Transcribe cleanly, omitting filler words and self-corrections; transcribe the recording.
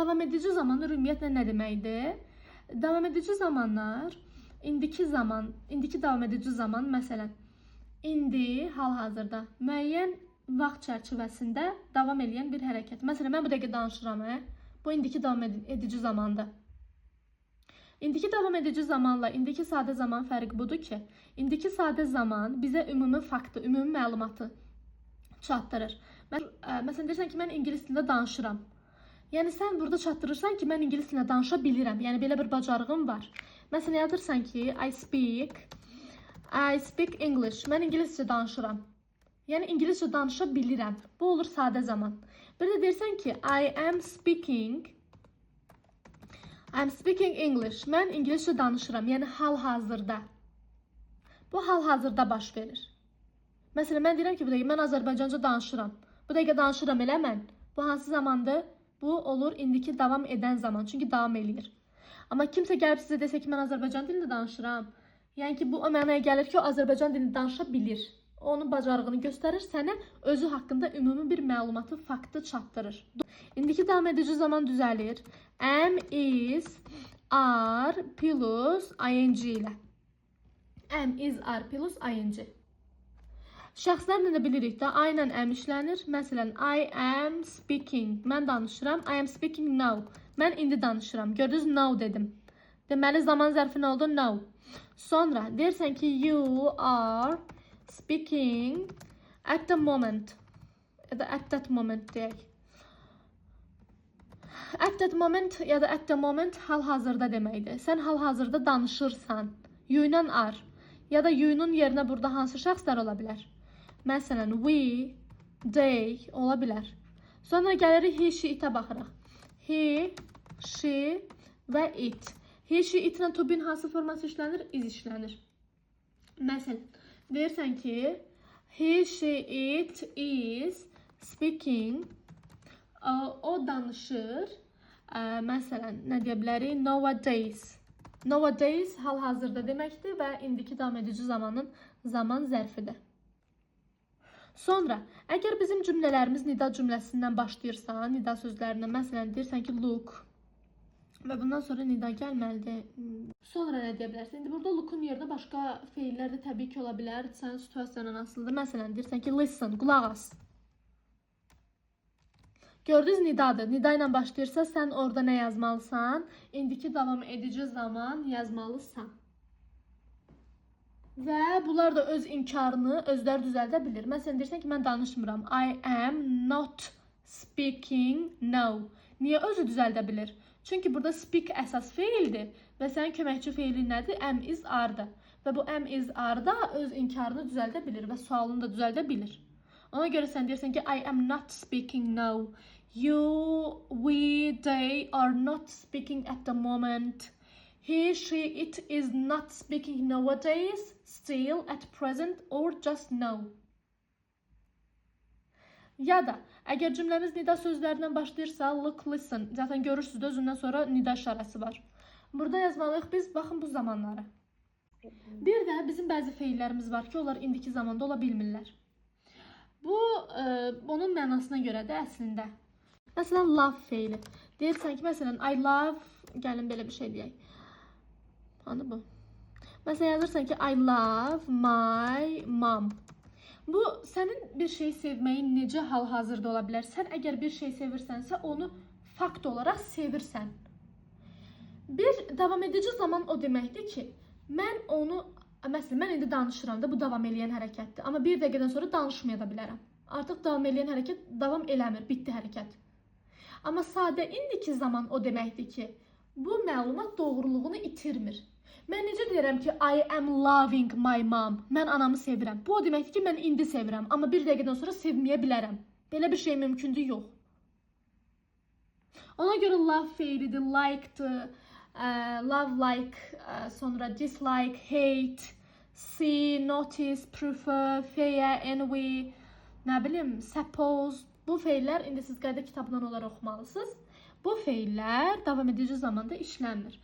Davam edici zaman ümumiyyətlə nə deməkdir? Davam edici zamanlar, indiki zaman, indiki davam edici zaman, məsələn, indi, hal-hazırda müəyyən vaxt çərçivəsində davam edən bir hərəkət. Məsələn, mən bu dəqiqə danışıram, bu indiki davam edici zamandır. İndiki davam edici zamanla indiki sadə zaman fərqi budur ki, indiki sadə zaman bizə ümumi faktı, ümumi məlumatı çatdırır. Məsələn, deyirsən ki, mən ingilis dilində danışıram. Yəni, sən burada çatdırırsan ki, mən ingilis dilində danışa bilirəm. Yəni, belə bir bacarığım var. Məsələn, yazırsan ki, I speak English. Mən ingiliscə danışıram. Yəni, ingiliscə danışa bilirəm. Bu olur sadə zaman. Bir də deyirsən ki, I am speaking English. Mən ingiliscə danışıram. Yəni, hal-hazırda. Bu, hal-hazırda baş verir. Məsələn, mən deyirəm ki, bu dəqiqə mən Azərbaycanca danışıram. Bu dəqiqə danışıram elə mən. Bu, hansı zamandır? Bu, olur indiki davam edən zaman. Çünki davam eləyir. Amma kimsə gəlib sizə desə ki, mən Azərbaycan dilində danışıram. Yəni ki, bu o mənaya gəlir ki, o Azərbaycan dilində danışa bilir. Onun bacarığını göstərir, sənə özü haqqında ümumi bir məlumatı, faktı çatdırır. İndiki davam edici zaman düzəlir. Am, is, are, plus, ing ilə. Am, is, are, plus, ing. Şəxslərlə də bilirik də, I ilə am işlənir. Məsələn, I am speaking. Mən danışıram. I am speaking now. Mən indi danışıram. Gördünüz, now dedim. Deməli, zaman zərfi nə oldu? Now. Sonra deyirsən ki, you are speaking at the moment. Ya da at that moment deyək. At that moment ya da at the moment hal-hazırda deməkdir. Sən hal-hazırda danışırsan. You ilə are. Ya da you'nun yerinə burada hansı şəxslər ola bilər? Məsələn, we, they ola bilər. Sonra gəlirik he, she, itə baxırıq. He, she və it. He, she, itlə to be'nin hansı forması işlənir? Is işlənir. Məsələn, deyirsən ki, he, she, it is speaking. O danışır. Məsələn, nə deyə bilərik? Nowadays. Nowadays hal-hazırda deməkdir və indiki davam edici zamanın zaman zərfidir. Sonra, əgər bizim cümlələrimiz nida cümləsindən başlayırsa, nida sözlərindən, məsələn, deyirsən ki, look və bundan sonra nida gəlməlidir. Sonra nə deyə bilərsən? İndi burada look'un yerinə başqa feillər də təbii ki, ola bilər. Sən situasiyadan asılıdır. Məsələn, deyirsən ki, listen, qulaq as. Gördünüz, nidadır. Nida ilə başlayırsa, sən orada nə yazmalısan? İndiki davam edici zaman yazmalısan. Və bunlar da öz inkarını özləri düzəldə bilir. Məsələn, deyirsən ki, mən danışmıram. I am not speaking now. Niyə özü düzəldə bilir? Çünki burada speak əsas feildir və sənin köməkçi feilin nədir? Am, is, are-dır. Və bu am, is, are-da öz inkarını düzəldə bilir və sualını da düzəldə bilir. Ona görə sən deyirsən ki, I am not speaking now. You, we, they are not speaking at the moment. He, she, it is not speaking nowadays, still, at present, or just now. Ya da, əgər cümləmiz nida sözlərindən başlayırsa, look, listen. Zaten görürsünüz, özündən sonra nida işarəsi var. Burada yazmalıyıq biz, baxın bu zamanları. Bir də bizim bəzi feillərimiz var ki, onlar indiki zamanda ola bilmirlər. Bu, onun mənasına görə də əslində. Məsələn, love feili. Deyirsən ki, məsələn, I love, gəlin belə bir şey deyək. Hanı bu? Məsələn, yazırsan ki, I love my mom. Bu, sənin bir şey sevməyin necə hal-hazırda ola bilər? Sən əgər bir şey sevirsənsə, onu fakt olaraq sevirsən. Bir davam edici zaman o deməkdir ki, mən onu, məsələn, mən indi danışıram da, bu davam eləyən hərəkətdir. Amma bir dəqiqədən sonra danışmaya da bilərəm. Artıq davam eləyən hərəkət davam eləmir, bitdi hərəkət. Amma sadə indiki zaman o deməkdir ki, bu məlumat doğruluğunu itirmir. Mən necə deyirəm ki, I am loving my mom. Mən anamı sevirəm. Bu o deməkdir ki, mən indi sevirəm. Amma bir dəqiqədən sonra sevməyə bilərəm. Belə bir şey mümkündür, yox. Ona görə love feilidir, like'dır, love like, sonra dislike, hate, see, notice, prefer, fear, envy, nə bilim, suppose. Bu feillər, indi siz qayda kitabından olaraq oxumalısınız. Bu feillər davam edici zamanda işlənmir.